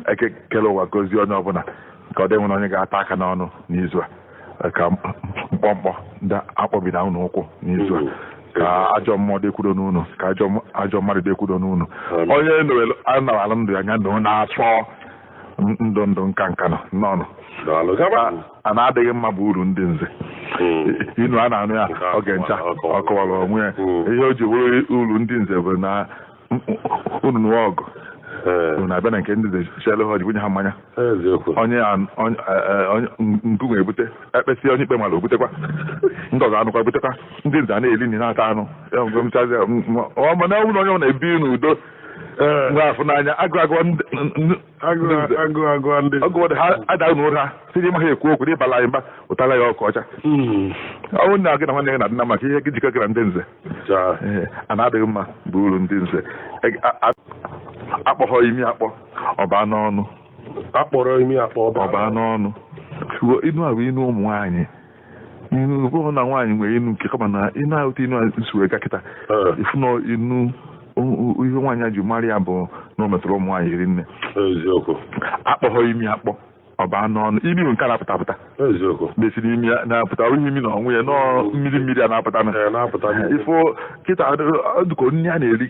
ekele ụwa gozie onye ọbụla ka ọ dị nwere onye ga-ata aka n'ọnụ n'izu a ka mkpọmkpọ ndị akpọbina unu ụkwụ n'izu a ka ajọ mmụọ dekwudo n'unu ka ajọ mmadụ dekwudo n'unu onye anawala ndụ ya anya ndụ na-achọ ndụ nka n'ọnụ a na-adịghị mma bụ uru ndị nze inu a na-anụ ya oge ncha ọ kọwara onwe ya ihe o ji were uru ndị nze bụ na unu nụwa ọgụ na-abịa na nke ndị nze chere ha ji bunye ha mmanya onye ngu ebute ekpesị onye ikpe mara obutekwa ndị ọzọ anụkwa butekwa ndị nze a na-eri nri na-ata anụ mana ọ bụrụ onye ọ na-ebi n'udo nwa afọ n'anya agụgụ ha ada n'ụra siri ịma ha ekwu okwu n'ịbala anyị mba ụtara ya ọkụ ọcha ọnwụ na gị na nwanne gị na adịna maka ihe gị jikọ gị na ndị nze a na-adịghị mma bụ uru ndị nze akpọghọ imi akpọ ọba n'ọnụ akpọrọ imi akpọ ọba n'ọnụ inu ahụ inu ụmụ nwaanyị inu bụrụ na nwaanyị nwere inu nke kama na inu ahụ inu nsuwe gakịta ifu na inu ihe nwaanyị ji mara ya bụ na o metụrụ ụmụ nwaanyị iri nne akpọghọ imi akpọ ọba n'ọnụ imi bụ nke na-apụta mesiri imi ya na-apụta onye imi na ọnwụ ya nọọ mmiri a na-apụta ifo kịta dụkọ nri a na-eri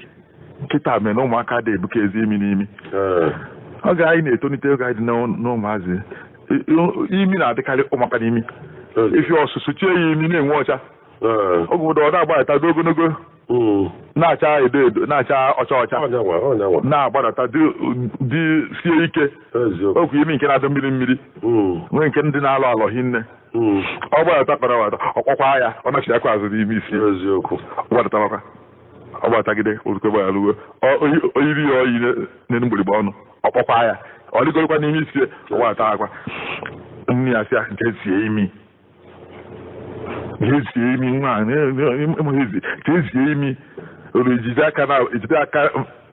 kịta mere na ụmụaka dị ebuka ezi imi n'imi oge anyị na-etonite oge anyị dị n'ụmụazị imi na-adịkarị ụmụaka n'imi ifi ọsụsụ chie ya imi na-enwe ọcha oge ụfọdụ ọ na-agbarata dị ogologo na-acha edo edo na-acha ọcha na-agbadata dị sie ike okwu imi nke na-adọ mmiri nwee nke ndị na-alọ alọ hinne ọ gbadata kpara wata ọkpọkwa ya ọ nachiri akwa azụ n'ime isi gbadatakwa ọ gbatagide ozugbo gbayaluwe oyiri ya oyi n'elu mgbirigba ọnụ ọkpọkwa ya ọ dịgorokwa n'ime isi ọ gbadata akwa nne ya sị ya nke sie imi ezie imi nwaanyị ka ezie imi ejide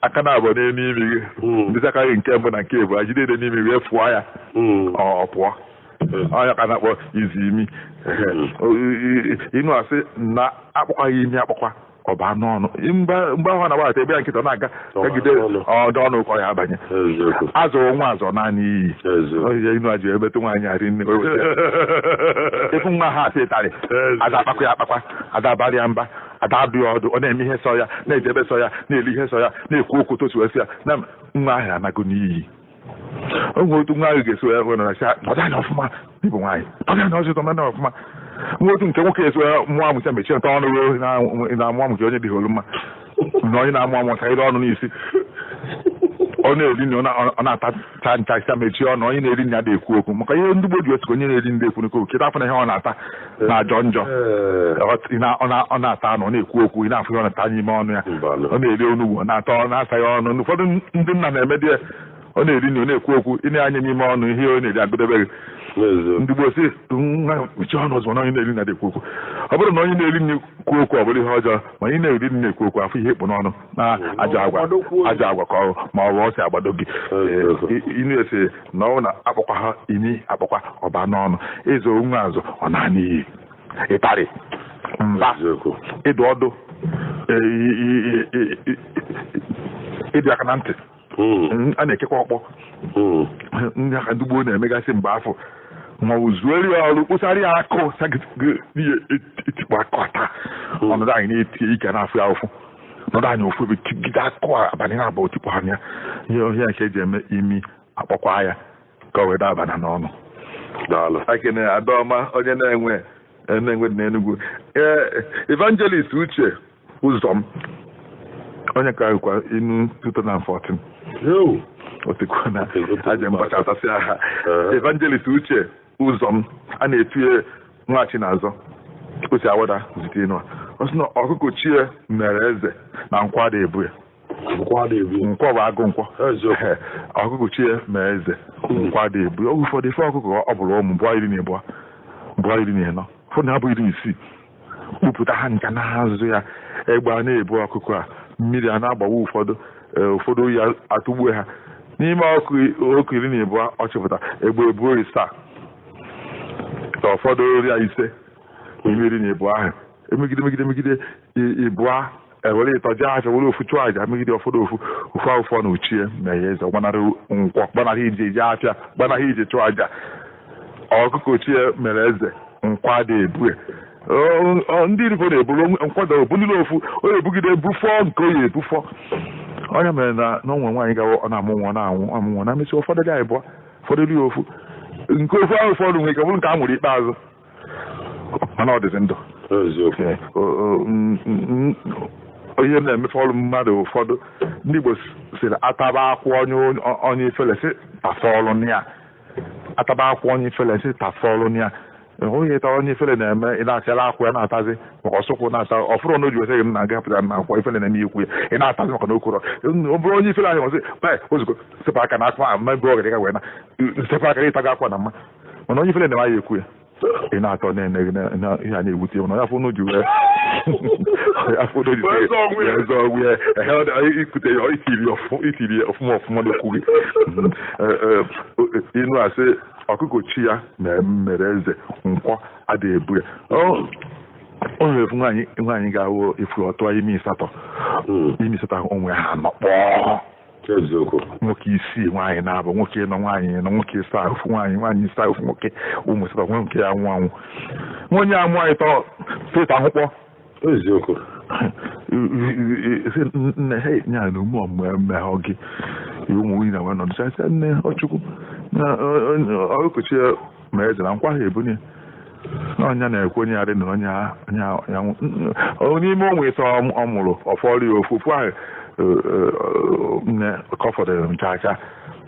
aka na abụọ n'elu imi gị ndị aka gị nke mbụ na nke ebu ajide ede n'imi wee fụọ ya ọ pụọ ọnya ka na-akpọ izi imi inu asị na akpọkwaghị imi akpọkwa ọba n'ọnụ mgbe ahụ na-agbata ebe ya nkịta na-aga kagide ọdụ ọnụ ụkọ ya abanye azụrụ nwa azọ naanị iyi inu aji ebetụ nwaanyị arị nne efu nwa ha asị ịtarị ada akpakwa ya akpakwa ada abalị ya mba ada adụ ya ọdụ ọ na-eme ihe sọ ya na-eji ebe sọ ya na-eli ihe sọ ya na-ekwu okwu totu esi ya na nwa ahụ anago n'iyi onwe otu nwa ahụ ga-eso ya hụ na asị ọdụ anya ọfụma n'ịbụ nwaanyị ọdụ anya ọzọ na ọfụma nwa otu nke nwoke eso ya mụọ amụcha mechie nta ọnụ ruo na-amụ amụ nke onye dịghị olu mma na onye na-amụ amụ ka ire ọnụ n'isi ọ na-eri nri ọ na-atacha nchacha mechie ọnụ onye na-eri nri ada ekwu okwu maka ihe ndị Igbo ji osiko onye na-eri ndị ekwu n'ekwu kịta afọ na ihe ọ na-ata na-ajọ njọ ọ na-ata anụ ọ na-ekwu okwu ị na-afụ ihe ọ na-ata n'ime ọnụ ya ọ na-eri onugbu ọ na-ata ọ na-asa ya ọnụ ụfọdụ ndị nna na-eme dị ọ na-eri nri ọ na-ekwu okwu ị na-anya n'ime ọnụ ihe ọ na-eri agụdebe gị ndị Igbo si nwa mechie ọnụ ọzọ na onye na-eri nri ekwu okwu ọ bụrụ na onye na-eri nri kwuo okwu ọ bụrụ ihe ọjọọ ma onye na-eri nri ekwu okwu afọ ihe ekpu n'ọnụ na aja agwa ka ọ ma ọ bụ ọ si agbado gị inu esi na ọ na-akpọkwa ha imi akpọkwa ọba n'ọnụ ịzụ nwa azụ ọ na-ana iyi ịtarị mba ịdụ ọdụ ịdị aka na ntị a na-ekekwa ọkpọ ndị aka ndị gboo na-emegasị mgbe afọ ma ọ zuori ya ọrụ kpụsara ya akụ ihe etikpọ akọta ọnọdụ anyị na-eti ike na-afụ ya ụfụ nọdụ anyị ofu ebe tigide akụ abalị na-abụ otikpọ anya ihe ohia nke eji eme imi akpọkwa ya ka o wee dabana n'ọnụ akene Adaọma onye na-enwe dị n'Enugu Evangelist Uche Ụzọm onye ka ahụkwa inu 2014 otekwa na aja mbachasasị aha Evangelist Uche Ụzọm a na-etinye nwachi n'azọ osi awada zite inu ọ sị na ọkụkọ chie mere eze na nkwa dị ebu ya nkwọ bụ agụ nkwọ ọkụkọ chie mere eze nkwa dị ebu oge ụfọdụ ife ọkụkọ ọ bụrụ ụmụ bụọ iri na ịnọ ụfọdụ na-abụ iri isii kpụpụta ha nka na-azụ ya egbe a na-ebu ọkụkọ a mmiri a na-agbawa ụfọdụ ya atụgbuo ha n'ime ọkụ iri na ịbụọ ọ chịpụta egbe ebuo isaa ka ụfọdụ ya ise n'ime iri na ịbụọ ahụ emegide ịbụọ ewere ịtọ jee afịa were ofu chụọ aja megide ụfọdụ ofu afọ na ochie na ya eze gbanarị nkwọ gbanarị ije eje afịa gbanarị ije chụọ aja ọkụkọ ochie mere eze nkwa dị ebue ndị Igbo na-eburu nkwado obunile ofu onye ebugide bufọ nke onye ebufọ onye mere na onwe nwaanyị gawa ọ na-amụ nwa na-anwụ amụnwụ na mesị ụfọdụ dị abụọ ụfọdụ ri ofu nke ofu ahụ ụfọdụ nwere ike bụrụ nke a nwere ikpeazụ mana ọ dịzi ndụ ihe na-emefe ọrụ mmadụ ụfọdụ ndị Igbo siri ataba akwụ onye ifele si tafọlụ ya ataba akwụ onye ifele si tafọlụ ya onye ta onye ifele na-eme ị na-achara akwụ ya na-atazi maka ọsụkwụ na-ata ọfụrụ n'oji wesị gị na agapụta na akwụ ifele na-eme ikwu ya ị na-atazi maka na okoro ọ bụrụ onye ifele ahụ ọsị ozugbo sepụ aka na akwa mebe ọgịrị ga wee na sepụ aka ịtaga akwa na mma mana onye ifele na-eme ya ekwu ya ị na-atọ na-enegị na ihe a na-ewute ya mana onye afọ n'oji wee eze ọgwụ ya ikute ya itiri ọfụma n'okwu gị inu asị ọkụkọ chi ya mere eze nkwọ adịghị ebu ya o nwere efu nwaanyị ga-awụ efu ọtọ imi asatọ onwe ha nọkpọọ nwoke isii nwaanyị na-abụ nwoke nọ nwaanyị nọ nwoke saa ofu nwaanyị saa ofu nwoke ụmụ asatọ nwe nke ya anwụ nwaonye amụ anyị tọ feta ahụkpọ eziokwu nne ha nya na ume ọmụmehọ gị ụmụ nwunye na nwe nọ dịcha nne ọchukwu ọkụkọchi ma eze na nkwa ha ebunye n'ọnya na-ekwe onye ya dị na onye n'ime onwe ịtọ ọ mụrụ ọfọrọ ya ofu ahụ nne kọfọdụrụ nchacha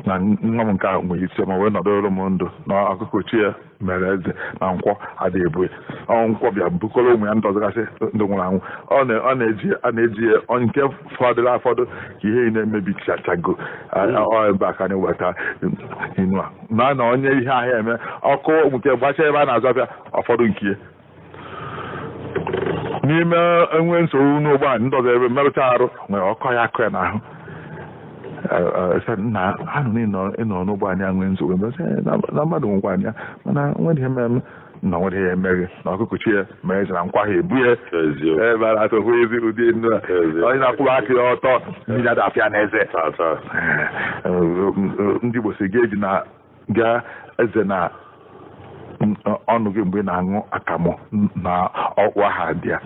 na nwa m nke ahụ nwere isi ma wee nọdụrụ m ndụ na ọkụkọ chi ya mere eze na nkwọ adịghị ebu nkwọ bịa bukọrọ ụmụ ya ndọzịgasị ndụ nwụrụ anwụ ọ na-eji nke fọdụrụ afọdụ ka ihe na-emebi chachago ebe a ka anyị weta inu a na onye ihe ahịa eme ọkụ nke gbacha ebe a na-azụ abịa ụfọdụ nke ya n'ime enwe nsogbu n'ụgbọala ndọzọ ebe mmerụcha arụ nwere ọkọ ya akụ ya n'ahụ na anụ ịnọ n'ụgbọala ya nwee nsogbu na mmadụ nwekwana ya mana nwere ihe mmemme na nwere ihe emeghị na ọkụkọ chi ya ma eze na nkwa ha ebu ya ebe a na-atọhụ ezi ụdị nnu a onye na-akwụrụ aka ya ọtọ mmiri ada afịa na eze ndị Igbo si ga-eji na gaa eze na ọnụ gị mgbe ị na-aṅụ akamụ na ọkwa ha dị ya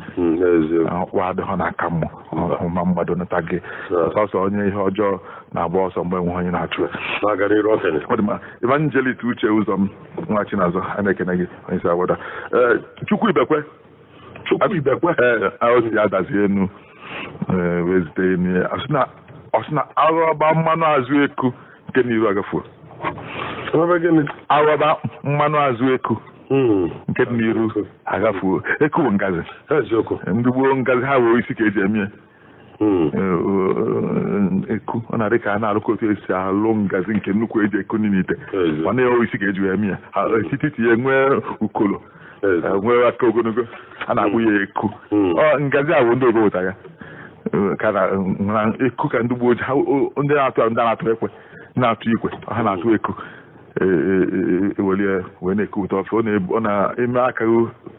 ọkwa adịghọ na akamụ ma mgbado nata gị sọsọ onye ihe ọjọọ na-agba ọsọ mgbe nwe onye na-achụ Evangelist Uche ụzọ m nwa Chinazọ a na-ekene gị onye isi awada Chukwu Ibekwe osi adazi enu wee zite enu ọ sị na aghọba mmanụ azụ eku nke n'iru agafuo aghọba mmanụ azụ eku nke dị n'iru agafuo eku bụ ngazi ndị gboo ngazi ha wee isi ka eji eme ya eku ọ na-adị ka a na-arụkọ otu esi alụ ngazi nke nnukwu eji eku n'ite ọ na-ewe isi ka eji wee eme ya etiti ya nwee ukolo nwee aka ogologo a na-akpụ ya eku ngazi a bụ ndị ogo wụta ya ka na eku ka ndị gboo ji ndị na-atụ ekwe na-atụ ikwe ha na-atụ eku ewelie wee na-eku ụtọ ofe ọ na-eme aka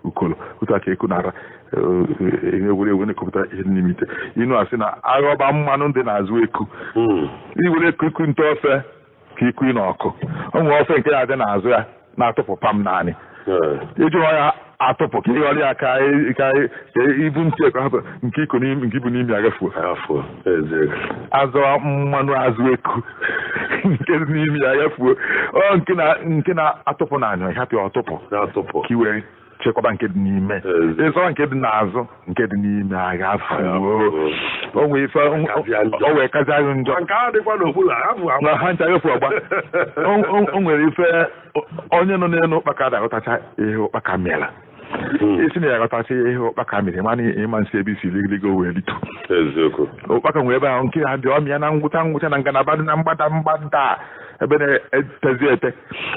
ukolo ụtọ aka eku nara ewere ewe na-ekopụta ihe n'ime ite inu asị na aghọba mmanụ ndị na-azụ eku iwere eku nte ofe ka iku ị n'ọkụ o nwere ofe nke ya adị n'azụ ya na-atụpụ pam naanị iji ya atụpụ ka ịghọrọ ya ka ibu ntị eko hapụ nke iko nke ibu n'ime agafuo azọ mmanụ azụ eku nke n'ime ya agafuo nke na-atụpụ n'anya ịhapụ ọtụpụ ka iwere chekwaba nke dị n'ime ịzọrọ nke dị n'azụ nke dị n'ime agafuo o wee kazi ahụ njọ na ha ncha efu ọgba o nwere ife onye nọ n'elu ụkpaka adagọtacha ihe ụkpaka mịara isi na ya ghọtacha ihe ụkpaka mere mana ịma nsị ebe isi ligoligo wee litu ụkpaka nwere ebe ahụ nke ha dị ọmịa na ngwụcha na ngalaba dị na mgbada ebe na-etezi ete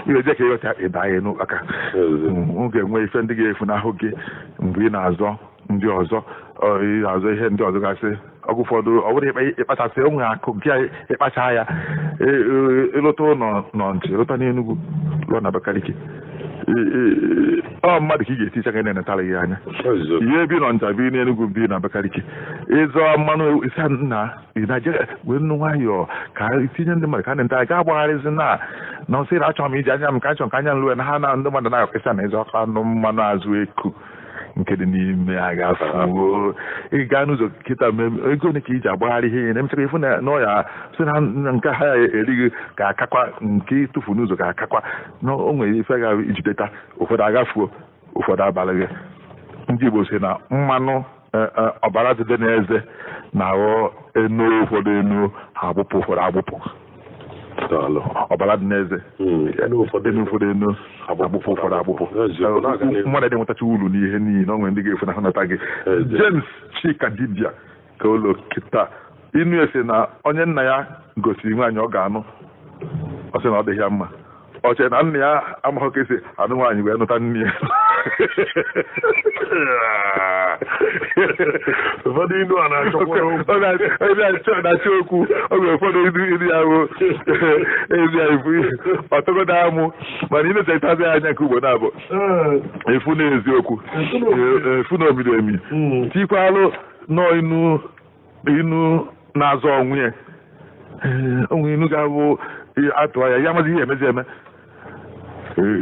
ihe ka ịghọta ịbanye n'ụkpaka oge enwe ife ndị ga-efu n'ahụ gị mgbe ị na-azọ ndị ọzọ azọ ihe ndị ọzọ gasị ọgwụ ụfọdụ ọ bụrụ ịkpachasị onwe akụ nke ịkpacha ya ịlụta ụlọ nọ nche lụta n'Enugu lụọ na Abakaliki ọ mmadụ ka ị ga-eticha gị na-enetara gị anya ihe bi nọ ncha bi n'Enugu bi na Abakaliki ịzọ mmanụ isi nna Naijiria wee nnu nwayọọ ka tinye ndị mmadụ ka na-enta ga agbagharịzi na nsị na achọrọ m iji anya m ka achọrọ ka anya nlue na ha na ndị mmadụ na-akọkịsa na ịzọ anụ mmanụ azụ eku nke dị n'ime a ga-afụ ị gaa n'ụzọ kịta ego ole ka iji agbagharị ihe na-emechara ifu na ọya si na nke ha ya erighị ga-akakwa nke ịtụfu n'ụzọ ga-akakwa na o nwere ife ga-ijideta ụfọdụ agafuo ụfọdụ abalị gị ndị Igbo si na mmanụ ọbara dị n'eze na-aghọ enu ụfọdụ enu agbụpụ ụfọdụ agbụpụ ọbara dị n'eze enu ụfọdụ enu agbụpụ ụfọdụ agbụpụ mmadụ dị nwetacha uru n'ihe niile o nwere ndị ga-efu na ha nata gị James Chika Dibia ka ụlọ kịta inu ese na onye nna ya gosiri nwaanyị ọ ga-anụ ọ sị na ọ dịghị ya mma ọ chere na nna ya amaghị ka esi anụ nwaanyị wee nụta nne ya ụfọdụ inu a na-achọ okwu oge ụfọdụ iri ya bụ ezi ya ifu ọtụgodo amụ mana ị na-echetazi anya nke ugbo na-abụ efu na eziokwu efu na omiri emi tikwalụ nọ inu na-azọ onwe ya onwe inu ga-abụ atụ anya ya amaghị ihe emezi eme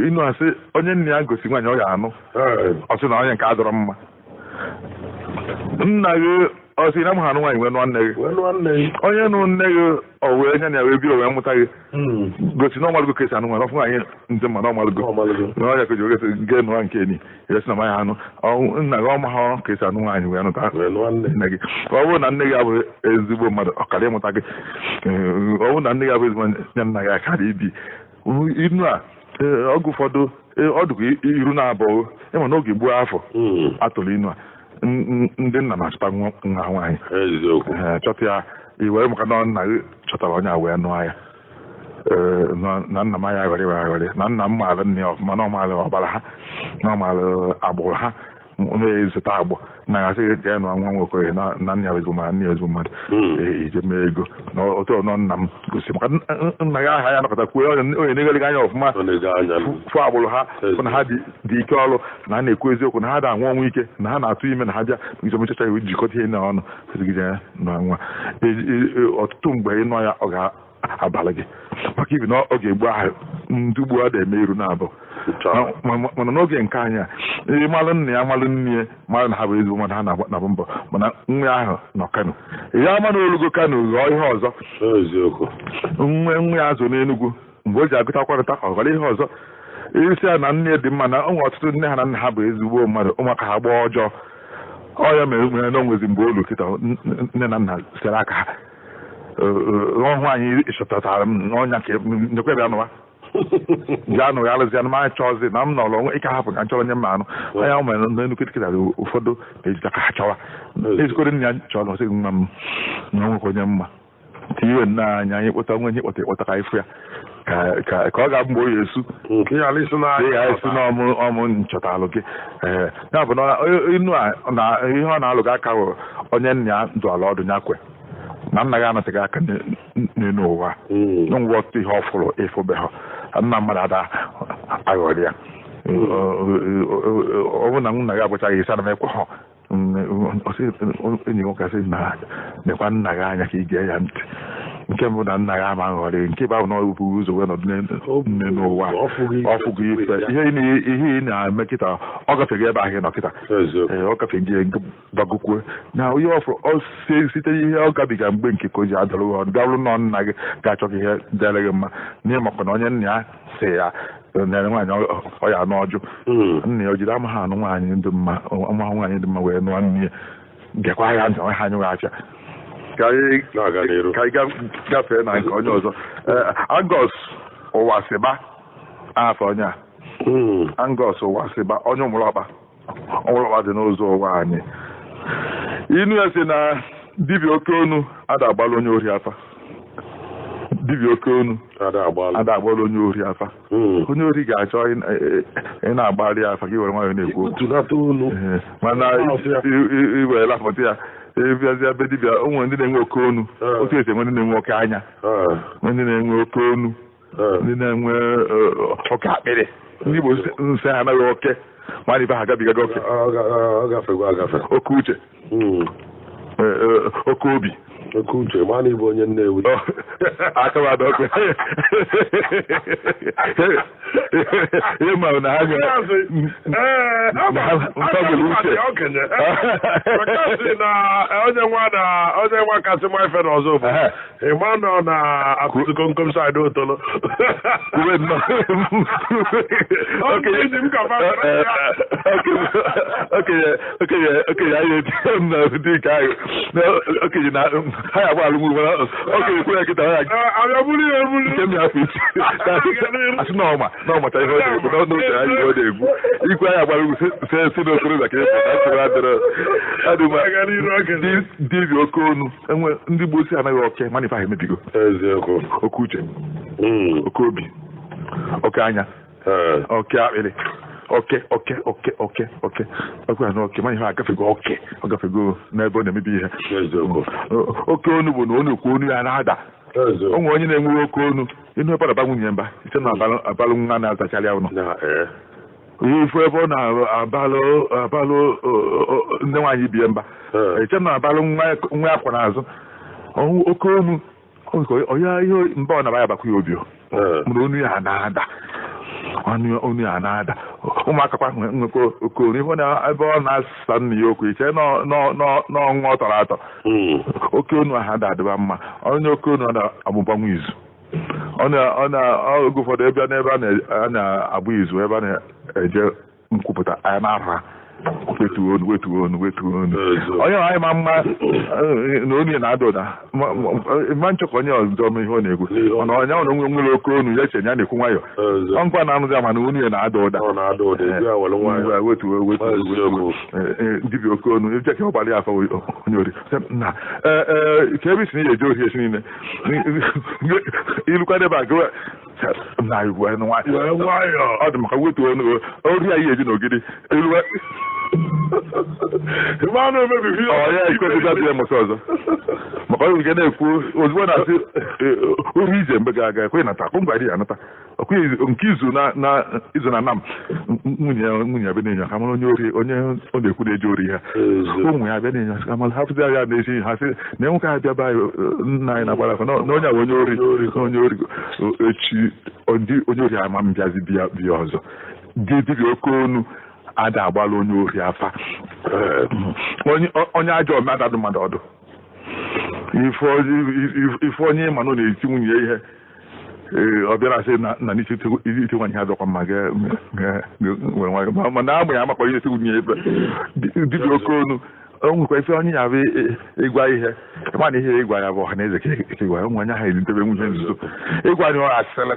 inu asị onye nna ya gosi nwaanyị ọ ga-anụ ọ sị na onye nke adọrọ mma nna gị ọ sị na m ha anụ nwaanyị wee nụọ nne gị onye nụ nne gị ọ wee nye na ya wee biro wee mụta gị gosi na ọmalụgo ka esi anụ nwaanyị ọfụ nwaanyị ndị mma na ọmalụgo na ọnya ka ji ogesi gee nụọ nke enyi esi na manya anụ nna gị ọma ha ka esi anụ nwaanyị wee nụta nne gị ọ bụrụ na nne gị abụghị ezigbo mmadụ ọ karịa ịmụta gị ọ bụrụ na nne gị abụghị ezigbo nye nna gị akarịa ibi inu a oge ụfọdụ ọdụkwa iru na-abụọ ịma n'oge gbuo afọ atụrụ inu a ndị nna na-achọta nwa nwaanyị chọta ya iwere maka na nna gị chọtara onye a wee nụọ ya na nna m anya aghọrị na nna m maara nne ya ọfụma na ọmaala ọbara ha na ọmaala agbụrụ ha na-ezụta agbụ na gasị gị ya nụọ nwa nwoke na nna ya ezigbo mmadụ nne ya ezigbo mmadụ ije mee ego na otu nọ nna m gosi maka nna gị aha ya nakọta kwuo onye na-eghere gị anya ọfụma fụ agbụrụ ha fụ na ha dị ike ọrụ na ha na-ekwu eziokwu na ha da anwụ ọnwụ ike na ha na-atụ ime na ha bịa izomechacha iwu jikọta ihe na ọnụ sịgide na nwa ọtụtụ mgbe ịnụ ya ọ ga-abalị gị maka ibi na ọ ga-egbu ahụ ndị ugbu a na-eme iru na-abụ mana n'oge nke anya ịmalụ nna ya malụ nne ya malụ na ha bụ ezigbo mmadụ ha na-abụ mbọ mana nwa ahụ nọ Kano ya ama na olugo Kano ghọọ ihe ọzọ nwa ya azụ n'Enugu mgbe o ji agụtakwarịta ọ ghọrọ ihe ọzọ isi ya na nne dị mma na o nwere ọtụtụ nne ha na nna ha bụ ezigbo mmadụ ụmụaka ha gbaa ọjọọ ọ ya mere na onwezi mgbe olu kịta nne na nna sere aka ha ọhụ anyị chọtatara m n'ọnya ka nyekwere anụwa ji anụ ya alụzi anụ ma chọzi na m nọrọ onwe ike hapụ ka nchọrọ onye mma anụ anya mere n'enu kịtịkịta ụfọdụ na-ejita ka ha chọwa ezigoro nne ya chọrọ ọsị nwa m na onwekwa onye mma tiwe nna anya anyị kpọta onwe ihe kpọta ka ịfụ ya ka ọ ga-abụ mgbe o ya esu esi n'ọmụ nchọtalụ gị ya bụ na inu na ihe ọ na-alụ gị aka bụ onye nna ya ndụ ala ọdụ ya kwe na nna gị anọteghị aka n'elu ụwa ngwa ọtụtụ ihe ọ fụrụ ịfụbe ha nna mmadụ ada aghọrị ya ọ bụ na nna gị agbachaghị isi ana m ekwe ha enyi nwoke asị na nekwa nna gị anya ka ị gee ya ntị nke mbụ na nna gị ama nghọrị nke bụ na ọ bụ ụzọ wee nọdụ nne n'ụwa ọfụgụ ife ihe ị na-eme kịta ọ gafeghị ebe ahụ ị nọ kịta ọ gafeghị gbagokwe na onye ọfụrụ site ihe ọ gabiga mgbe nke ka o ji adọrọ ọnụ bịarụ nọ nna gị ga-achọ ka ihe dịrị gị mma n'ịmakwa na onye nna ya si ya nyere nwaanyị ọ ya n'ọjụ nna ya o jiri amaghị anụ nwaanyị dị mma amaghị nwaanyị dị mma wee nụọ nne ya gekwa ya ntị onye ha anyụghị afịa ka anyị gafee na nke onye ọzọ Angus Ụwasịba afọ onye a Angus Ụwasịba onye ụmụrọkpa dị n'ụzọ ụwa anyị inu ya si na dibịa oke onu ada agbala onye ori afa dibịa oke onu ada agbala onye ori afa onye ori ga-achọ ị na-agbalị afa gị were nwayọ na-ekwu okwu mana iwerela foto ya ebiazịa be dibịa o nwere ndị na-enwe oke onu otu esi enwe ndị na-enwe oke anya ndị na-enwe oke onu ndị na-enwe oke akpịrị ndị Igbo nsị anaghị oke mana ibe ha agabigago oke oke uche oke obi oke uche mana ịbụ onye Nnewi akabada ọkụ ihe ma na ha ntọgburu uche onye nwa kasị ma ife n'ọzọ bụ ịma nọ na akụzi komkom saịdị Otolo okenye anyị etinye m na ụdị nke ahụ okenye na ha ya gbalụ mgbe okenye kwere nkịta ha nke m ya-afụ isi asị n'ọmata ihe ọ na-ekwu n'oche anyị ihe ọ na-ekwu ikwu anyị agbalụ si n'okorobịa ka adịrọ dibịa oke onu enwe ndị Igbo si anaghị oke mana ife ahụ emebigo oke uche oke obi oke anya oke akpịrị oke ọkwa na oke ma ihe agafego ọ gafego n'ebe ọ na-emebi ihe oke onu bụ na ọ na-ekwu onu ya na-ada o nwere onye na-enwe oke onu ịnụ ebe ọ na-aba nwunye mba ite na abalụ nwa na-azacharịa ụlọ ifu ebe ọ na-abalụ ndị nwaanyị bie mba iche na abalụ nwa akwa n'azụ oke onu onye ihe mba ọ na-aba ya bakwa ya obi mụrụ onu ya na-ada onu ya na-ada ụmụaka kwa nwekwa oke onu ebe ọ na-asa nna ya okwu iche n'ọnwa ọ tọrọ atọ oke onu ahụ adịba mma onye oke onu na-amụbanwe izu oge ụfọdụ ebe n'ebe a na-agba izu ebe a na-eje nkwupụta anya na-ara wetuo onu onye anyị ma mma na onye na-ada ụda ma nchọkọ onye ọzọ ma ihe ọ na-ekwu mana onye ahụ na nwere oke onu ya chenye ya na-ekwu nwayọ ngwa na-anụzi ama na onye na-ada ụda wetuo dibịa oke onu eche ka ọ gbara ya afọ onye ori na ka ebe isi na eje ohi esi niile ilukwa ebe a na igwe nwayọ ọ dị maka wetuo onu ori ya ihe eji n'ogidi iluwe ya ikwesịgasị mụta ọzọ maka onye nke na-ekwu ozugbo na-asị oru ije mgbe ga-aga ekwe nata akpụ mgbe ya anata nke izu na nam nwunye ya bịa na-enyo ka mara onye ọ na-ekwu na-eje ori ha ụmụ ya bịa na-enyo ka mara hapụzi ya na-esi ha sị na enwe ka ha bịa baa nna anyị na-agbara afọ na onye a onye ori echi onye ori ama mbịazi bịa ọzọ dibịa oke onu ada agbala onye ori afa onye ajọ ome adadụ mmadụ ọdụ ife onye ịma na ọ na-eti nwunye ihe ọ bịara sị na n'isi ite nwanyị ha dọkwa mma nwere nwanyị ma na amụ ya amakwa ihe esi nwunye ebe dibịa oke onu o nwekwa ife onye ya bụ ịgwa ihe mana ihe ịgwa ya bụ ọha na eze ka ịgwa ụmụ onye ahụ elitebe nwunye nzuzo ịgwa anyị ọha sele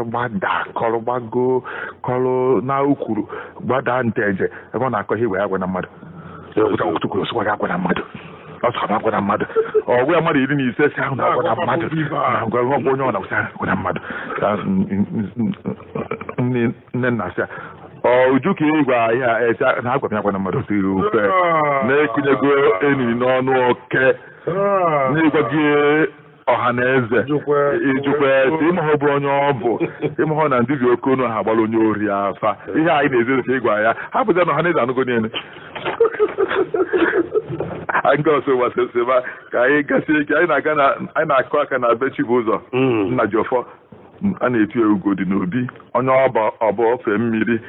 gbada kọrọ gbago kọrọ na ukwuru gbada nteje ebe ọ na-akọ ihe ịgwa ya agwa na mmadụ okwutukwu ya agwa na mmadụ ọsọ agwa na mmadụ ọgwụ ya mmadụ 15 si ahụ na-agwa na mmadụ ọgwụ onye ọ na-agwa agwa na mmadụ nne nna sị uju ka ịgwa ihe na-agwa m agwa na mmadụ siri ofe na-ekunyego enyi n'ọnụ oke na-ịgwa gị ọha na eze ijukwe ịmahụ bụ onye ọ bụ ịmahụ na ndị bi oke onu ha gbara onye ori afa ihe anyị na-ezere ka ịgwa ya hapụta na ọha na eze anụgo niile anyị ga-ọsọ gbasasịba ka anyị gasị ike anyị na-akụ aka na be Chibụzọ nna Jiọfọ a na-eti ugo dị n'obi onye ọba ofe mmiri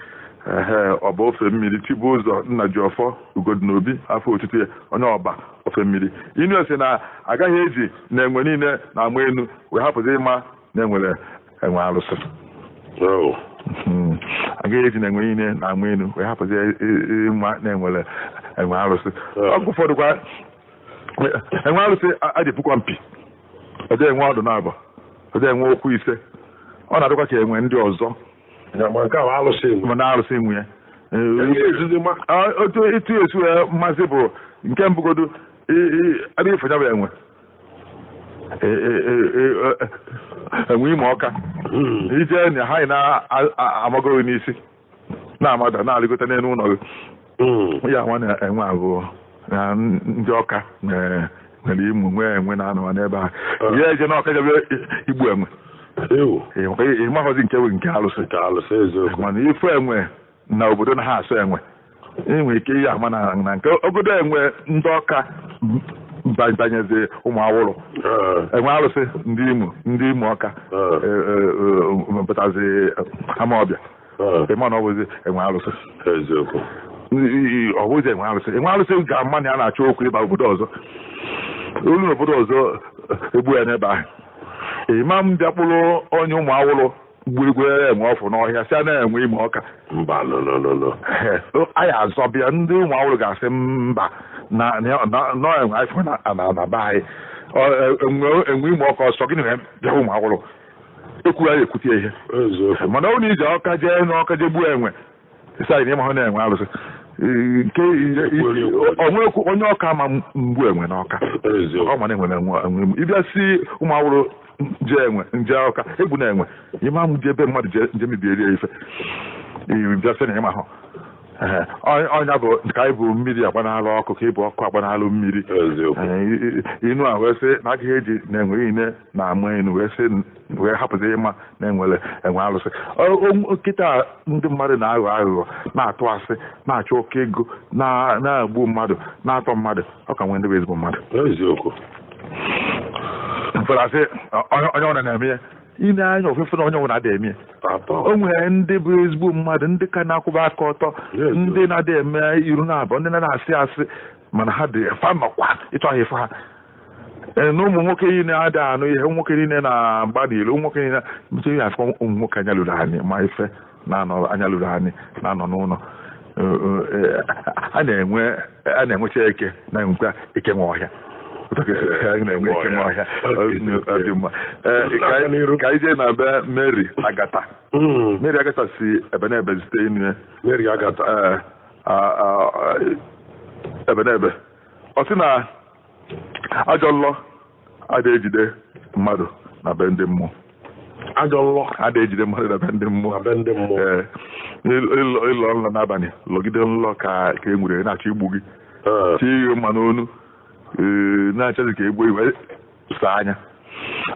ọba ofe mmiri Chibụzọ nna Jiọfọ ugo dị n'obi afọ otutu ya onye ọba ofe mmiri inu ose na agaghị eji na enwe niile na ama enu wee hapụzi ịma na enwere enwe arụsị agaghị eji na enwe niile na ama enu wee hapụzi ịma na enwere enwe arụsị ọgụ ụfọdụkwa enwe arụsị adịpụkwa mpi ọdị enwe ọdụ na-abụ ọdị enwe okwu ise ọ na-adịkwa ka enwe ndị ọzọ na arụsị enwe ya otu ịtụ esu mmasị bụ nke mbụgodo adịghị fọnyaba enwe ime ọka ije na ha na-amagoro n'isi na-amada na-alịgota n'elu ụlọ gị ya nwa na-enwe abụọ na ndị ọka nwere ịmụ nwee enwe na anụwa n'ebe ha ihe eje n'ọka jebe igbu enwe ịmaghọzi nke bụ nke alụsị mana ife enwe na obodo na ha asọ enwe enwere ike ihe ama na nke obodo enwe ndị Ọka banyezi ụmụ awụrụ enwe alụsị ndị Imo Ọka mepụtazi Amawbịa ịma na ọ bụzi enwe alụsị ọ bụzi enwe alụsị ga-ama na ya na-achọ okwu ịba obodo ọzọ olu n'obodo ọzọ egbu ya n'ebe ahụ ịma m bịa kpụrụ onye ụmụ awụrụ gburugburu enwe ọfụ n'ọhịa si a na-enwe Imo Ọka anyị azọbịa ndị ụmụ awụrụ ga-asị mba na enwe afọ na be anyị enwe Imo Ọka ọsọ gịnị bịa ụmụ awụrụ ekwuru anyị ekwute ihe mana ọ na iji Ọka jee n'Ọka jee gbuo enwe isi anyị na ịmahụ na-enwe alụsị nke onye Ọka ama mgbu enwe n'Ọka ọ ma na-enwe enwe ịbịa si ụmụ awụrụ nje Ọka egbu na enwe ịma m je ebe mmadụ je mebierie ife bịa sị na ịma hụ ọnya bụ ka anyị bụ mmiri agbanalụ ọkụ ka ịbụ ọkụ agbanalụ mmiri inu a wee sị na agaghị eji na enwe niile na-ama enu wee hapụzi ịma na enwere enwe alụsị nkịta ndị mmadụ na-aghọ aghụghọ na-atụ asị na-achọ oke ego na-egbu mmadụ na-atọ mmadụ ọ ka nwee ndị bụ ezigbo mmadụ mfọdasị onye ọbụla na-eme ya ile anya ofefe na onye ọbụla ada eme ya o nwere ndị bụ ezigbo mmadụ ndị ka na-akwụba aka ọtọ ndị na-ada eme iru na abụọ ndị na-asị asị mana ha dị fa nọkwa ịchọ ha efe ha na ụmụ nwoke niile ada anụ ihe ụmụ nwoke niile na-agba n'ile ụmụ nwoke niile mche ya afọ ụmụ nwoke anya lụrụ anyị ma ife na-anọ anya lụrụ anyị na-anọ n'ụlọ a na-enwecha eke na-enwekwa eke nwe ọhịa ka anyị jee na be Mary Agata Mary Agata si Ebenebe zite inu Mary Agata Ebenebe ọ sị na ajọ nlọ ada ejide mmadụ na be ndị mmụọ ajọ nlọ ada ejide mmadụ na be ndị mmụọ ịlọ nlọ n'abalị lọgide nlọ ka e nwere na-achọ igbu gị tie ihe mma n'onu na-achọzi ka egbu iwe saa anya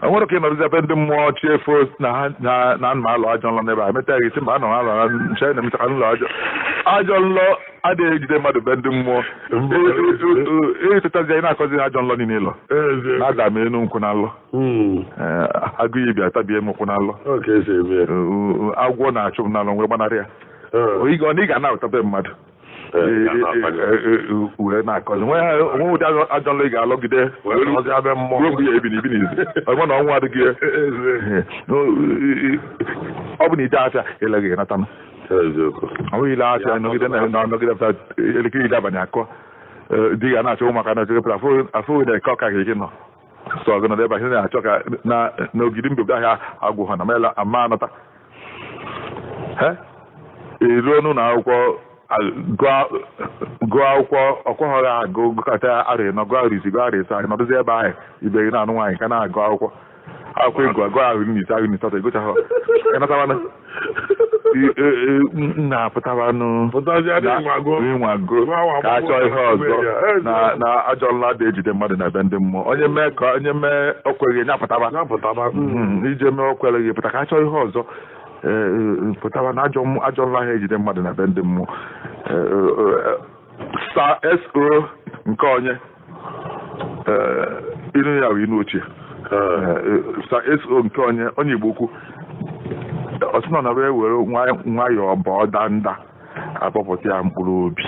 nwere ka ị nọrụzi ebe ndị mmụọ chi efo na anụma alụ ajọ nlọ n'ebe a meta gị si mba anọ alụ na nche na emechaka nlọ ajọ nlọ adịghị ejide mmadụ be ndị mmụọ etetazi anyị na-akọzi ajọ nlọ niile ịlọ na-ada m enu nkwụ na nlọ agụ iyi bịa tabie m nkwụ na nlọ agwọ na-achụ m n'alọ nwere gbanarị ya ọ ị ga-ana be mmadụ wee na-akọzi onwe ụdị ajọ nlọ ị ga-alọgide ruo mgbe ya ebi n'izi ọgwa na ọnwụ adịghị ọ bụ na ije afịa eleghị natanụ ọ bụghị ile afịa nọgide na-anọgide elekere iri abalị akọ di ga na-achọ ụmụaka na-achọgepụta afọ na eke ọka ga-eke nọ sọ ọgụ nọdụ ebe ahụ na-achọ ka n'ogidi mbibi ahịa agwụ ha na mela ama anata eruo n'ụlọ akwụkwọ gụọ akwụkwọ ọkwọghọrọ agụ gụkọta arị nọ gụọ arịzi gụọ arịzi ahụ nọdụzi ebe ahụ ibe gị na-anụ nwaanyị ka na-agụ akwụkwọ ịgụ agụ ahụ n'ise ahụ n'isatọ egochahụ ịnatawanụ na-apụtawanụ ịnwago ka a chọọ ihe ọzọ na ajọ nla dị ejide mmadụ na ebe ndị mmụọ onye mee okweghị nye apụtaba ije mee okweghị pụta ka a chọọ ihe ọzọ pụtara na ajọ nla ha ejide mmadụ na be ndị mmụọ SO nke onye inu ya bụ inu ochie SO nke onye Igbo ukwu ọsịnọ na wee were nwayọọ bọọ danda akpọpụta ya mkpụrụ obi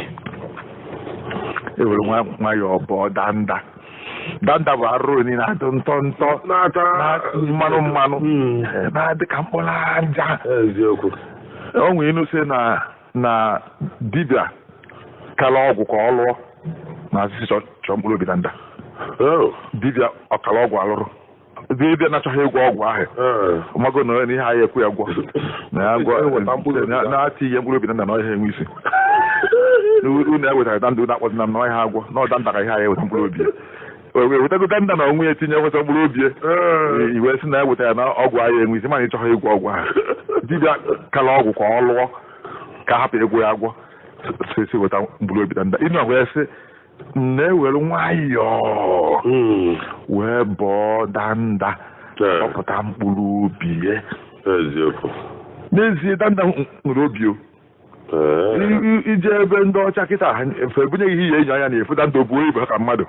ewere nwayọọ bọọ danda bụ arụrụ niile na-adụ ntọ mmanụ na-adị ka mkpụrụ aja o nwee inu si na dibịa kala ọgwụ ka ọ lụọ na asịsị chọọ mkpụrụ obi danda dibịa ọkala ọgwụ alụrụ dibịa na-achọghị ịgwọ ọgwụ ahụ mago na ihe anyị ekwu ya gwọ na-atị ihe mkpụrụ obi danda na ọhịa enwe isi unu ewetara danda unu akpọzi na ọhịa agwọ na ọdanda ka ihe anyị eweta mkpụrụ obi wetago danda na onwe ya etinye nweta mkpụrụ obi iwe si na ewetara na ọgwụ ahịa enwe isi mana ịchọghị ịgwọ ọgwụ ahụ dibịa kala ọgwụ ka ọ lụọ ka hapụ egwu ya agwọ si weta mkpụrụ obi danda inu wee sị na-ewere nwayọọ wee bọọ danda ọpụta mkpụrụ obi ya n'ezie danda nwere obi o ije ebe ndị ọcha kịta efe ebunyeghị ihe enyi anya na-efu danda obuo ibe ka mmadụ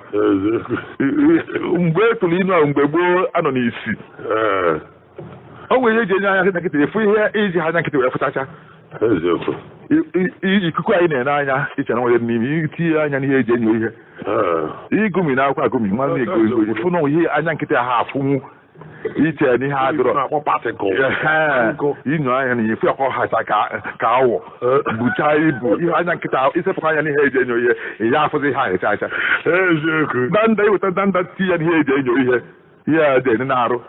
mgbe e tụrụ inu ahụ mgbe gboo anọ n'isi o nwere ihe eji enye anya kịta efu ihe iji ha anya nkịta wee fụtacha ikuku anyị na-ene anya iche na nwere n'ime itinye anya n'ihe eji enyo ihe igumi na akwụkwọ agumi nwa na-ego ifu na ihe anya nkịta ha afụnwu iche n'ihe adịrọ inyo anya na ifu akọ hacha ka awọ bucha ibu ihe anya nkịta isepụkwa anya n'ihe eji enyo ihe ya afụzi ha echa acha danda iweta danda tinye n'ihe eji enyo ihe a dị na-arụ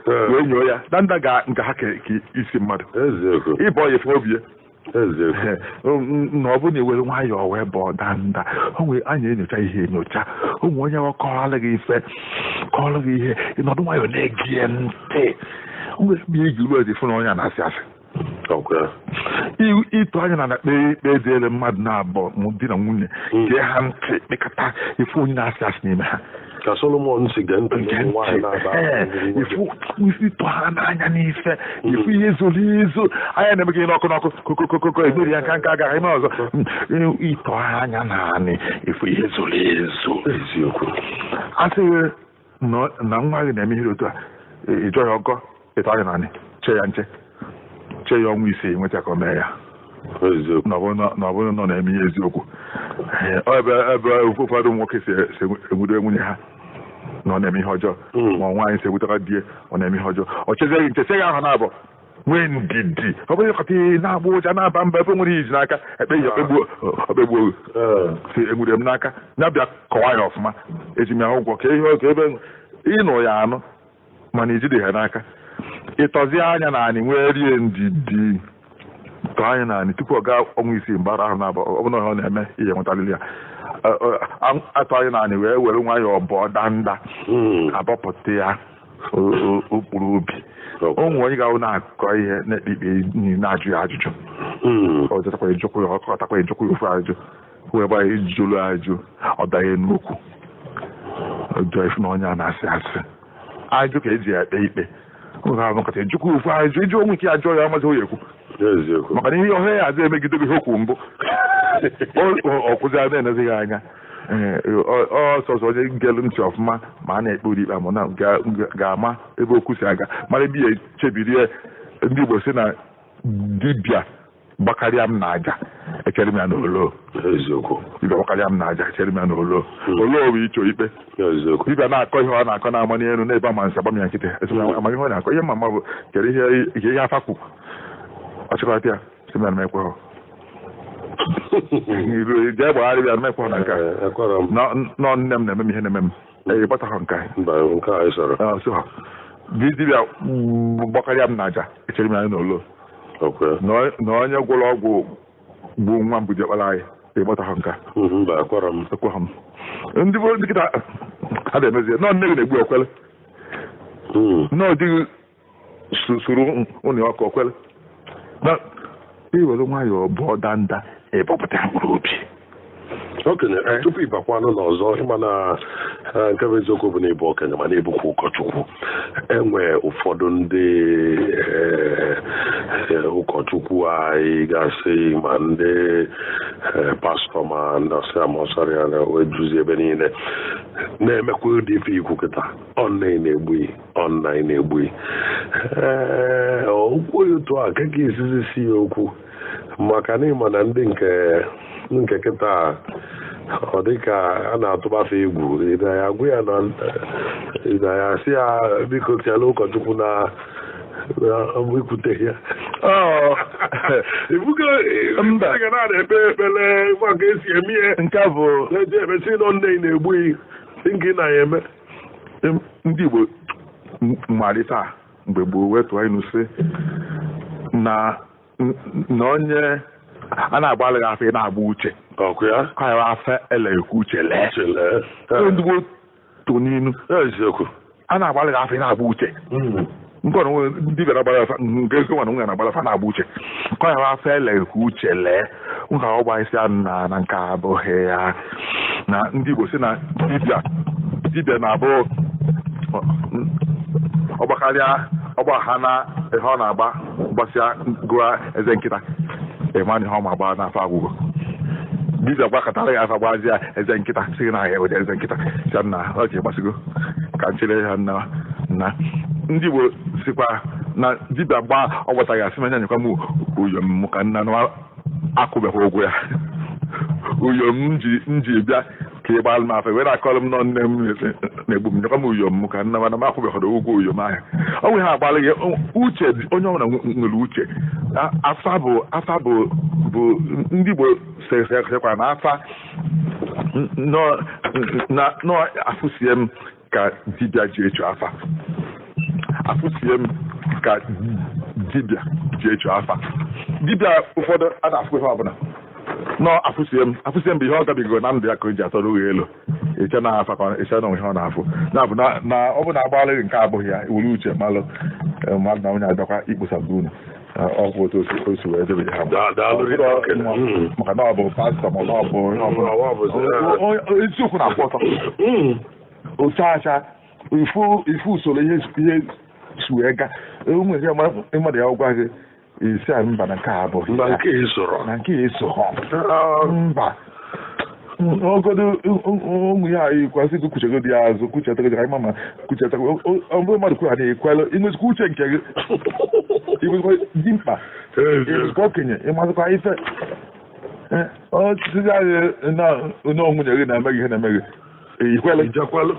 wee nyoo ya danda ga nke ha ka isi mmadụ ịbọ ya efe obi na ọ bụrụ na ewere nwayọọ wee bọọ danda o nwere anyị enyocha ihe enyocha ụmụ onye kọọrọ gị ihe ịnọdụ nwayọọ na-ege ntị nwere ebe iji ruo ezi fụ na onye na-asị asị ịtụ anya na kpe deere mmadụ na-abụọ di na nwunye gee ha ntị kpekọta ife onye na-asị asị n'ime ha ka Solomon si gee ntị ịtụ ha n'anya n'ife ifu ihe zoro ezo anya na-emegị n'ọkụ kokokoko emeri ya nka agaghị ime ọzọ ịtụ anya naanị ifu ihe zoro ezo eziokwu asịghị na nwa gị na-eme ihe otu a ịjọ ya ọgọ ịtụ anya naanị chee ya nche chee ya ọnwa ise nweta ka o mee ya na ọ bụrụ nọ na-eme ihe eziokwu ebe ụfọdụ nwoke si egbudo nwunye ha na ọ na-eme ihe ọjọọ ma nwaanyị si egbutara die ọ na-eme ihe ọjọọ ọ chezeghị nchecheghị ahụ na-abụ nwee ndidi ọ bụghị kọta na-agba ụja na-aba mba ebe nwere iji n'aka ekpe ihe okpegbuo si enwere m n'aka ya bịa kọwa ya ọfụma eji m ya ụgwọ ka ihe oge ebe ịnụ ya anụ mana ijide ha n'aka ịtọzie anya na anyị nwee rie ndidi tọọ anya na anyị tupu ọ gaa ọnwa isii mbara ahụ na-abụ ọ bụla ọ na-eme ihe nwetalili ya atụ anyị na anyị wee were nwayọọ bọọ danda abọpụta ya okpuru obi ụmụ onye ga-ahụ na-akọ ihe na-ekpe ikpe na-ajụ ya ajụjụ ọtakwa ejụkwu ya ofu ajụjụ wee gbaa ijulu ajụ ọ daghị n'okwu ọjọọ ifu na onye a na-asị asị ajụ ka eji ya ekpe ikpe nkata ejukwu ofu ajụ iji onwe ike ajụọ ya amaghị onye ekwu maka na ihe ọhịa ya azụ emegidego ihe okwu mbụ ọkwụzi na-enezighị anya ọsọsọ onye ngelu ntị ọfụma ma a na-ekpe ụlọ ikpe ama na ga-ama ebe okwu si aga mara ebe ya echebiri ndị Igbo si na dibịa gbakarịa m na aja echere m ya n'olo dibịa gbakarịa m na aja echere m ya n'olo olo bụ icho ikpe dibịa na-akọ ihe ọ na-akọ na-ama n'elu na ebe ama nsị agba m ya nkịtị amaghị ihe ọ na-akọ ihe mma bụ kere ihe afakwu ọchịkọta ya si m ya na ekwe jee gbagharị bịa mekwa na nke nọ nne m na-eme m ihe na-eme m ịgbataghọ nke dibịa gbakarịa m na aja echere m ya n'olo na onye gwụrụ ọgwụ bụ nwa mbụ diọkpara anyị ịgbataghọ nka ekweghọ m ndị bụ nkịta a na-emezie nọ nne gị na-egbu okwele nọ dịghị soro ụnụ ọkụ okwele na iwere nwayọọ bụọ danda ịbọpụta mkpụrụ obi okenye tupu ịbakwanụ n'ọzọ ịma na nke bụ eziokwu bụ na ịbụ okenye ma na-ebukwa ụkọchukwu enwe ụfọdụ ndị ụkọchukwu anyị gasị ma ndị pastọ ma ndasị amọsarịa na wee duzi ebe niile na-emekwa ụdị ife ikwu kịta ọnnaị na-egbughị okwu otu a ka esizi si ya okwu maka na ịma na ndị nke kịta ọ dịka a na-atụbafe egwu ya agwụ ya na ya sị ya biko tiala ụkọchukwu na ikwute ya ibuga na-ekpe ekpere maka esi eme ihe nke bụ na-eji emesi nọ nne na-egbughị nke na ya eme ndị Igbo mmalite mgbe gboo wetu anyị n'use na onye a na-agbalị afọ ị na-agba uche ka ya afọ elekwu uche lee ndị Igbo to n'inu a na-agbalị afọ ị na-agba uche nke ọrụ ndị bịara gbara afa nke ego nwana nwe na-agbara afa na-agba uche ka ya afọ elekwu uche lee nka ọ gbaisi na nke abụghị ya na ndị Igbo si na dibịa na-abụ ọgbakarịa ọgba ha na ihe ọ na-agba gbasịa gụa eze nkịta ịma na ihe ọ ma agba n'afọ agwụgwọ dibịa gbakọtara ya afa gbazie eze nkịta sị na ahịa wede eze nkịta sị na ọ ji gbasigo ka nchere ha na ndị Igbo sikwa na dibịa gbaa ọ gbataghị asị manya nyekwa m uyom ka nna na akwụbeghị ụgwọ ya uyom m ji bịa ka ị gbara m afa were akọrọ m nọ nne m na-egbu m nyekwa m uyom ka nna mana m akwụbeghị ụgwọ uyom ahụ ọ nwe ha agbara ya uche onye ọbụla nwere uche afa bụ ndị Igbo sekwa na afa nọ afụsie m ka dibịa ji echu afa afụsie m ka dibịa ji echu afa dibịa ụfọdụ a na-afụ ihe ọbụla nọ afụsie m bụ ihe ọ gabigo na ndụ ya ka o ji atọrọ ụgha elu eche na afa ka eche na ihe ọ na-afụ na-abụ na ọ bụ na agbalịghị nke abụghị ya were uche mmadụ na onye abịakwa ikposabu unu ọgwụ otu o si wee debe ha maka na ọ bụ pastọ ma ọ bụ eziokwu na-akwụ ọtọ otu acha ifu usoro ihe si wee ga ụmụ ihe mmadụ ya gwa gị isi a mba na nke a abụghị na nke eso mba ogodo ụmụ ihe anyị kwasị gị kwuchegodi ya azụ kwuchetara gị ma kwuchetara mgbe mmadụ kwuru ha na-ekwelụ inwezikwa uche nke gị inwezikwa dị mkpa inwezikwa okenye ịmazịkwa ife ọtụtụ anyị na nwunye gị na-eme gị ihe na-eme gị ikwelụ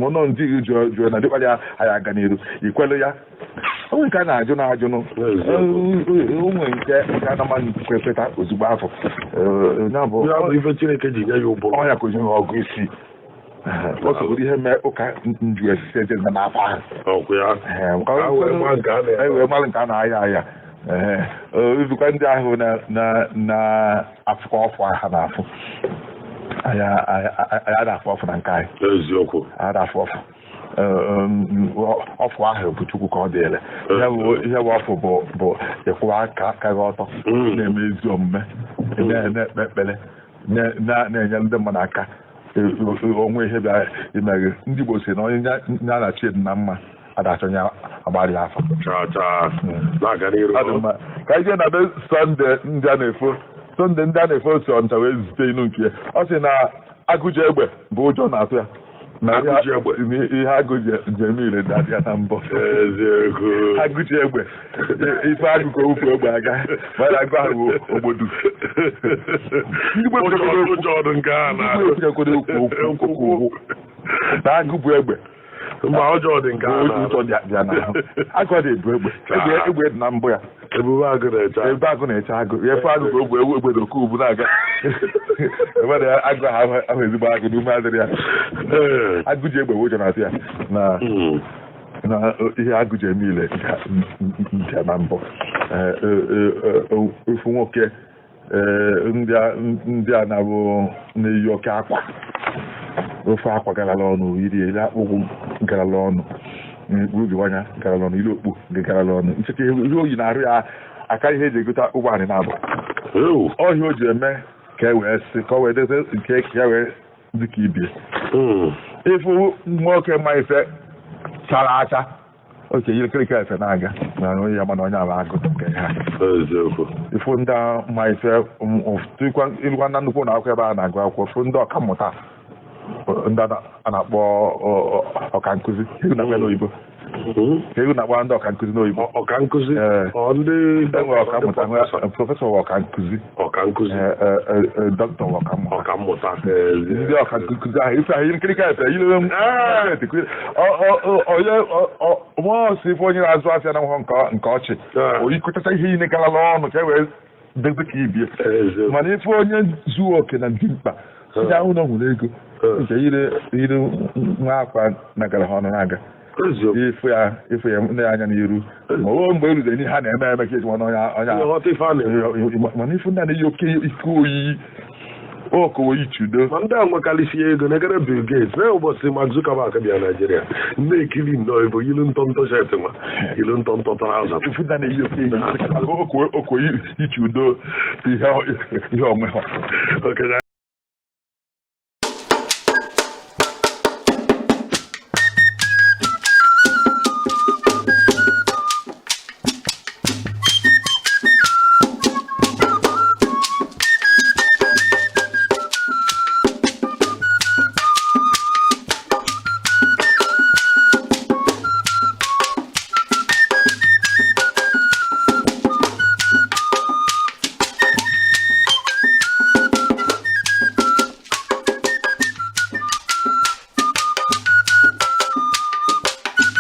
mọnọ ndị gị jụọ na dịkwa ya anyị aga n'iru ikwelụ ya onwe nke a na-ajụ ụmụ nke anama kwefeta ozugbo afọ ife Chineke ji nye ya ụbụrụ ọnya ka ojighị ọgụ isi ọ sọbụrụ ihe mee ụka nju esisi ejezi n'afọ ahụ wee mara nke a na-aya izukwa ndị ahụ na-afụkọ ọfụ ha na-afụ anyị na-afụ ọfụ na nke anyị eziokwu anyị na-afụ ọfụ ọfụ ahụ bụ Chukwu ka ọ dịele ihe bụ ọfụ bụ ịkwụwa aka gị ọtọ na-eme ezi omume na-ekpe ekpere na-enye ndị mmadụ aka onwe ihe bịa imeghe ndị Igbo si na onye ya na-achị edu na mma adachọ ya agbalị afọ ka anyị jee na be Sọnde ndị a na-efo Sọnde ndị a na-efo si Ọnịcha wee zute inu nke ya ọ sị na agụji egbe bụ ụjọ na-atụ ya na ihe agụji eme ire dị ya na mbọ agụji egbe ife agụkọ ofu egbe aga mana agụ ahụ ogbodu okwu na agụ bụ egbe mba ọjọọ dị nke ụjọ dị ya n'ahụ agụ dị ebu egbe dị na mbụ ya ebe agụ na-eche agụ efe agụ ka ogbe egbe dị oke ubu na-aga ebe agụ ahụ ezigbo agụ n'ume adịrị ya agụ ji egbe ụjọ na-atụ ya na ihe agụ ji eme ile nke na mbụ ofu nwoke ndị a na-abụ na-eyi oke akwa ofe akwa garala ọnụ iri akpụkwụ garala ọnụ ubiwanya garala ọnụ iri okpu garala ọnụ ncheta ihe oyi na-arụ ya aka ihe eji egota ụgbọala na-abụ ọhịa o ji eme ka e wee sị ka ọ wee dete nke ya wee dịka ibie ịfụ nwoke ma ife chara acha oke yiri kirikiri efe na-aga na onye ya mana onye ala agụ nke ha ịfụ ndị ma ife ịlụkwa na nnukwu na akwụkwọ ebe a na-agụ akwụkwọ fụ ndị ọka mmụta ndị a na-akpọ ọka nkụzi ego na n'oyibo ego na-akpọ ndị ọka nkụzi n'oyibo ọka nkụzi enwe ọka mmụta prọfesọ ọka nkụzi dọkịta ọka mmụta ndị ọka nkụzi ahụ ife ahụ nkirika efe yiri onye ife onye na-azụ afịa na nwụọ nke ọchị oyikọtacha ihe niile garala ọnụ ka e wee debe ka ibie mana ife onye zuo oke na ndị mkpa ndị ahụ na nwere ego nke ire nwa akwa nagara ha ọnụ na-aga ife ya nne ya anya n'iru ma o mgbe eruzere n'ihe ha na-eme eme ka eji nwana onye mana ife ndị a na-eyi oke ike oyiyi okowo ichudo ma ndị a nwekarịsịa ego negara Bill Gates na ụbọchị Mark Zuckerberg bịa Naijiria na-ekiri nnọọ ebo yilu ntọntọ shet ma yilu ntọntọ traụza ife ndị a na-eyi oke okowo ichudo ihe onwe ha